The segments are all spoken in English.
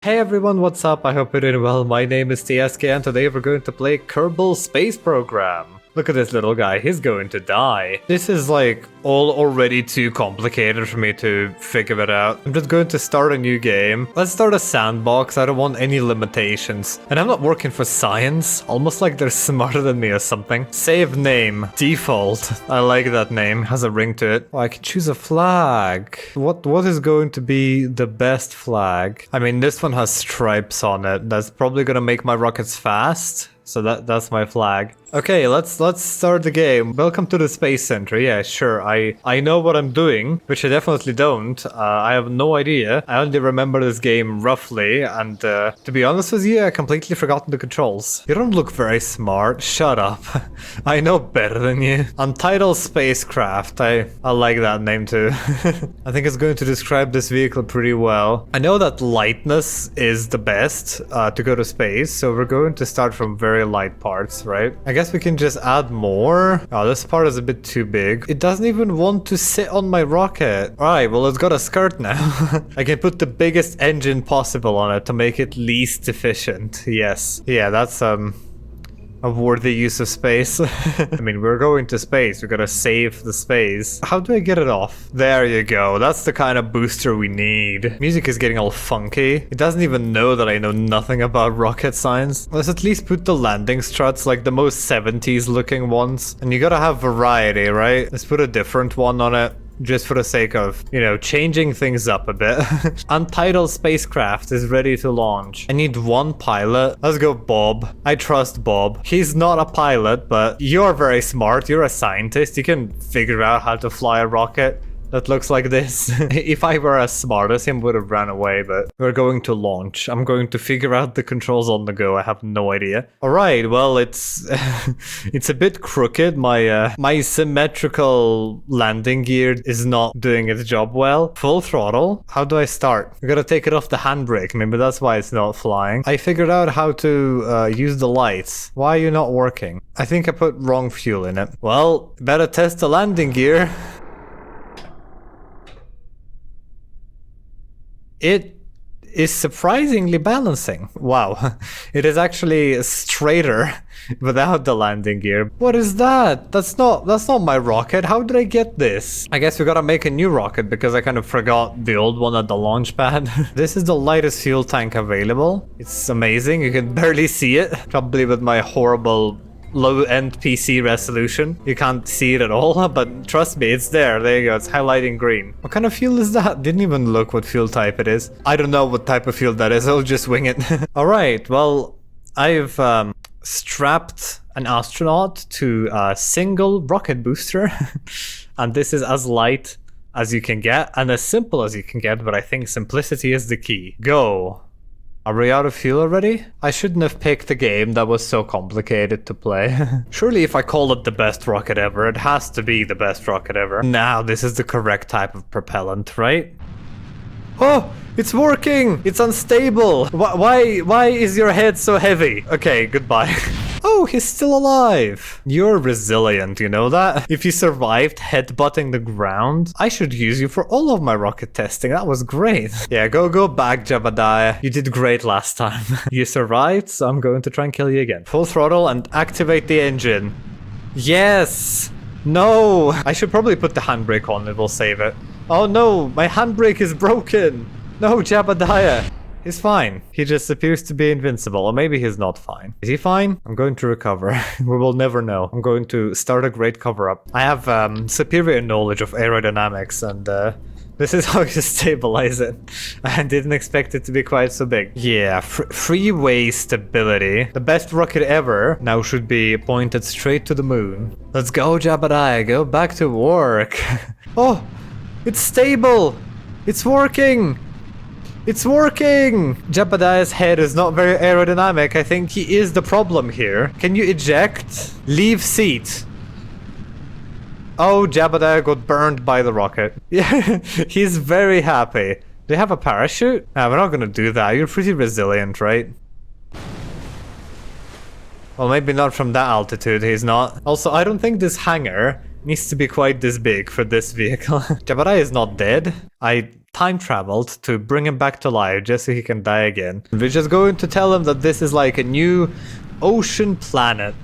Hey everyone, what's up? I hope you're doing well. My name is Tievskiy and today we're going to play Kerbal Space Program. Look at this little guy, he's going to die. This is like all already too complicated for me to figure it out. I'm just going to start a new game. Let's start a sandbox, I don't want any limitations. And I'm not working for science, almost like they're smarter than me or something. Save name, default. I like that name, has a ring to it. Oh, I can choose a flag. What is going to be the best flag? I mean, this one has stripes on it. That's probably gonna make my rockets fast. So that's my flag. Okay, let's start the game. Welcome to the Space Center. Yeah, sure. I know what I'm doing, which I definitely don't. I have no idea. I only remember this game roughly, and to be honest with you, I completely forgotten the controls. You don't look very smart. Shut up. I know better than you. Untitled Spacecraft. I like that name too. I think it's going to describe this vehicle pretty well. I know that lightness is the best to go to space, so we're going to start from very light parts, right? I guess we can just add more. Oh, this part is a bit too big. It doesn't even want to sit on my rocket. Alright, well, it's got a skirt now. I can put the biggest engine possible on it to make it least efficient. Yes. Yeah, that's a worthy use of space. I mean, we're going to space. We gotta save the space. How do I get it off? There you go. That's the kind of booster we need. Music is getting all funky. It doesn't even know that I know nothing about rocket science. Let's at least put the landing struts, like the most 70s looking ones. And you gotta have variety, right? Let's put a different one on it. Just for the sake of, you know, changing things up a bit. Untitled Spacecraft is ready to launch. I need one pilot. Let's go Bob. I trust Bob. He's not a pilot, but you're very smart. You're a scientist. You can figure out how to fly a rocket that looks like this. If I were as smart as him, would have ran away, but we're going to launch. I'm going to figure out the controls on the go. I have no idea. All right, well, it's it's a bit crooked. My symmetrical landing gear is not doing its job well. Full throttle. How do I start? I gotta take it off the handbrake. Maybe that's why it's not flying. I figured out how to use the lights. Why are you not working? I think I put wrong fuel in it. Well, better test the landing gear. It is surprisingly balancing. Wow, it is actually straighter without the landing gear. What is that? That's not my rocket. How did I get this? I guess we gotta make a new rocket because I kind of forgot the old one at the launch pad. This is the lightest fuel tank available. It's amazing. You can barely see it, probably with my horrible low-end PC resolution. You can't see it at all, but trust me, it's there. There you go. It's highlighting green. What kind of fuel is that? Didn't even look what fuel type it is. I don't know what type of fuel that is. I'll just wing it. All right. Well, I've strapped an astronaut to a single rocket booster, and this is as light as you can get and as simple as you can get, but I think simplicity is the key. Go. Are we out of fuel already? I shouldn't have picked a game that was so complicated to play. Surely if I call it the best rocket ever, it has to be the best rocket ever. Now this is the correct type of propellant, right? Oh, it's working! It's unstable! Why is your head so heavy? Okay, goodbye. Oh, he's still alive! You're resilient, you know that? If you survived headbutting the ground, I should use you for all of my rocket testing. That was great. Yeah, go back, Jebediah. You did great last time. You survived, so I'm going to try and kill you again. Full throttle and activate the engine. Yes! No! I should probably put the handbrake on, it will save it. Oh no, my handbrake is broken! No, Jebediah! He's fine. He just appears to be invincible, or maybe he's not fine. Is he fine? I'm going to recover. We will never know. I'm going to start a great cover-up. I have superior knowledge of aerodynamics, and this is how you stabilize it. I didn't expect it to be quite so big. Yeah, freeway stability. The best rocket ever now should be pointed straight to the moon. Let's go, Jebediah. Go back to work. Oh, it's stable. It's working. It's working! Jebediah's head is not very aerodynamic. I think he is the problem here. Can you eject? Leave seat. Oh, Jebediah got burned by the rocket. Yeah, he's very happy. Do you have a parachute? Nah, we're not gonna do that. You're pretty resilient, right? Well, maybe not from that altitude, he's not. Also, I don't think this hangar needs to be quite this big for this vehicle. Jebediah is not dead. I time traveled to bring him back to life just so he can die again. We're just going to tell him that this is like a new ocean planet.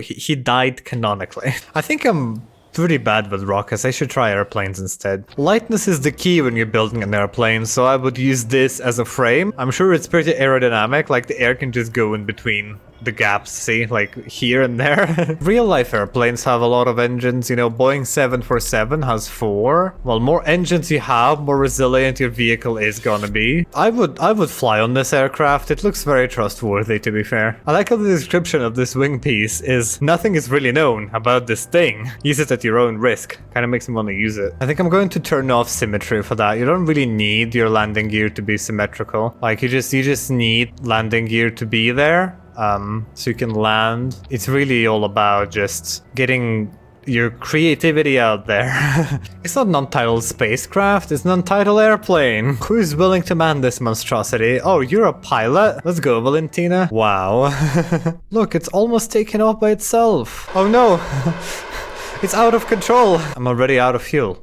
He died canonically. I think I'm pretty bad with rockets. I should try airplanes instead. Lightness is the key when you're building an airplane, so I would use this as a frame. I'm sure it's pretty aerodynamic, like the air can just go in between the gaps, see, like here and there. Real life airplanes have a lot of engines, you know, Boeing 747 has 4. Well, more engines you have, more resilient your vehicle is gonna be. I would fly on this aircraft. It looks very trustworthy, to be fair. I like how the description of this wing piece is nothing is really known about this thing. Use it at your own risk. Kind of makes me want to use it. I think I'm going to turn off symmetry for that. You don't really need your landing gear to be symmetrical. Like you just need landing gear to be there. So you can land. It's really all about just getting your creativity out there. It's not an untitled spacecraft, it's an untitled airplane. Who's willing to man this monstrosity? Oh, you're a pilot? Let's go, Valentina. Wow. Look, it's almost taken off by itself. Oh no. It's out of control. I'm already out of fuel.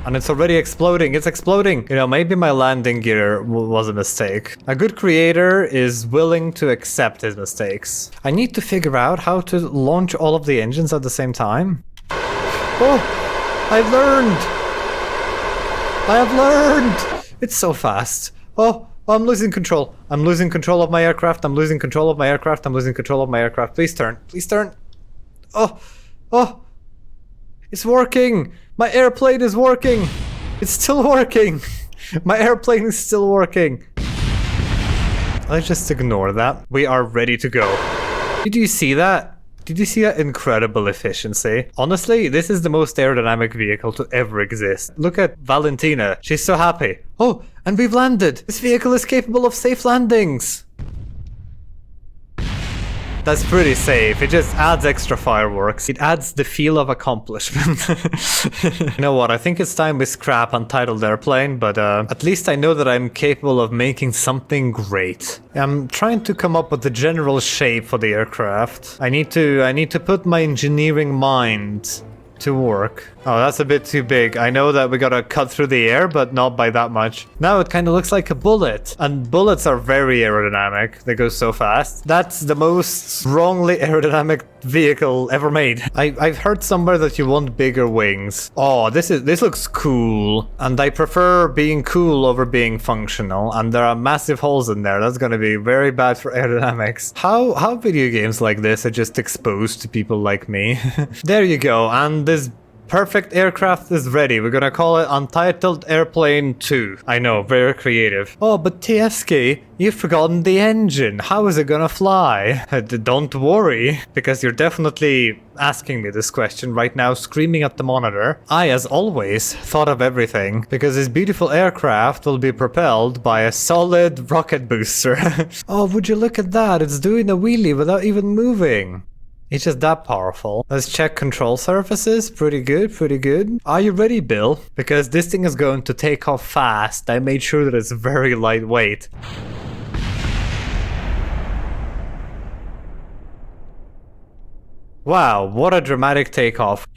And it's already exploding. It's exploding. You know, maybe my landing gear was a mistake. A good creator is willing to accept his mistakes. I need to figure out how to launch all of the engines at the same time. Oh, I've learned. I have learned. It's so fast. Oh, I'm losing control. I'm losing control of my aircraft. I'm losing control of my aircraft. I'm losing control of my aircraft. Please turn. Please turn. Oh, oh. It's working! My airplane is working! It's still working! My airplane is still working! Let's just ignore that. We are ready to go. Did you see that? Did you see that incredible efficiency? Honestly, this is the most aerodynamic vehicle to ever exist. Look at Valentina. She's so happy. Oh, and we've landed! This vehicle is capable of safe landings! That's pretty safe. It just adds extra fireworks. It adds the feel of accomplishment. You know what? I think it's time we scrap Untitled Airplane, but at least I know that I'm capable of making something great. I'm trying to come up with the general shape for the aircraft. I need to put my engineering mind to work. Oh, that's a bit too big. I know that we gotta cut through the air, but not by that much. Now it kind of looks like a bullet. And bullets are very aerodynamic. They go so fast. That's the most wrongly aerodynamic vehicle ever made. I've heard somewhere that you want bigger wings. Oh, this looks cool. And I prefer being cool over being functional. And there are massive holes in there. That's gonna be very bad for aerodynamics. How video games like this are just exposed to people like me. There you go. And this perfect aircraft is ready. We're gonna call it Untitled Airplane 2. I know, very creative. Oh, but Tievskiy, you've forgotten the engine. How is it gonna fly? Don't worry, because you're definitely asking me this question right now, screaming at the monitor. I, as always, thought of everything, because this beautiful aircraft will be propelled by a solid rocket booster. Oh, would you look at that? It's doing a wheelie without even moving. It's just that powerful. Let's check control surfaces. Pretty good, pretty good. Are you ready, Bill? Because this thing is going to take off fast. I made sure that it's very lightweight. Wow, what a dramatic takeoff.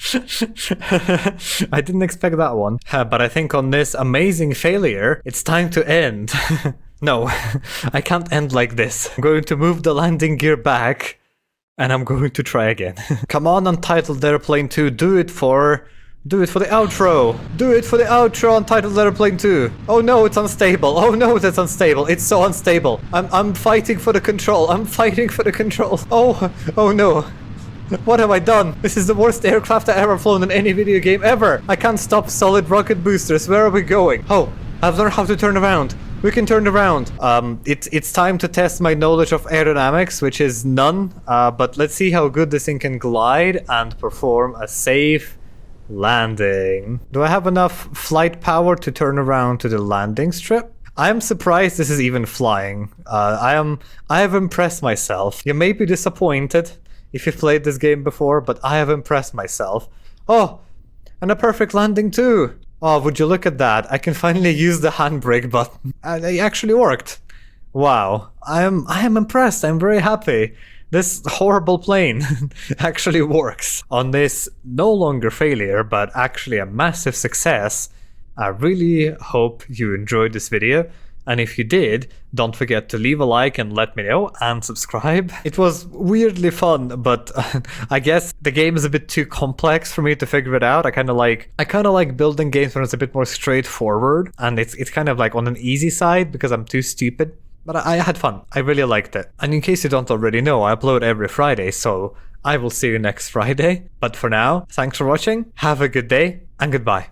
I didn't expect that one. But I think on this amazing failure, it's time to end. No, I can't end like this. I'm going to move the landing gear back. And I'm going to try again. Come on, Untitled Airplane 2, do it for the outro. Do it for the outro, Untitled Airplane 2. Oh no, it's unstable. Oh no, that's unstable. It's so unstable. I'm fighting for the control. I'm fighting for the control. Oh no. What have I done? This is the worst aircraft I've ever flown in any video game ever. I can't stop solid rocket boosters. Where are we going? Oh, I've learned how to turn around. We can turn around. It's time to test my knowledge of aerodynamics, which is none. But let's see how good this thing can glide and perform a safe landing. Do I have enough flight power to turn around to the landing strip? I am surprised this is even flying. I have impressed myself. You may be disappointed if you've played this game before, but I have impressed myself. Oh, and a perfect landing too. Oh, would you look at that? I can finally use the handbrake button. It actually worked. Wow. I am impressed. I'm very happy. this horrible plane actually works. On this no longer failure, but actually a massive success, I really hope you enjoyed this video. And if you did, don't forget to leave a like and let me know, and subscribe. It was weirdly fun, but I guess the game is a bit too complex for me to figure it out. I kind of like building games when it's a bit more straightforward, and it's kind of like on an easy side because I'm too stupid. But I had fun. I really liked it. And in case you don't already know, I upload every Friday, so I will see you next Friday. But for now, thanks for watching, have a good day, and goodbye.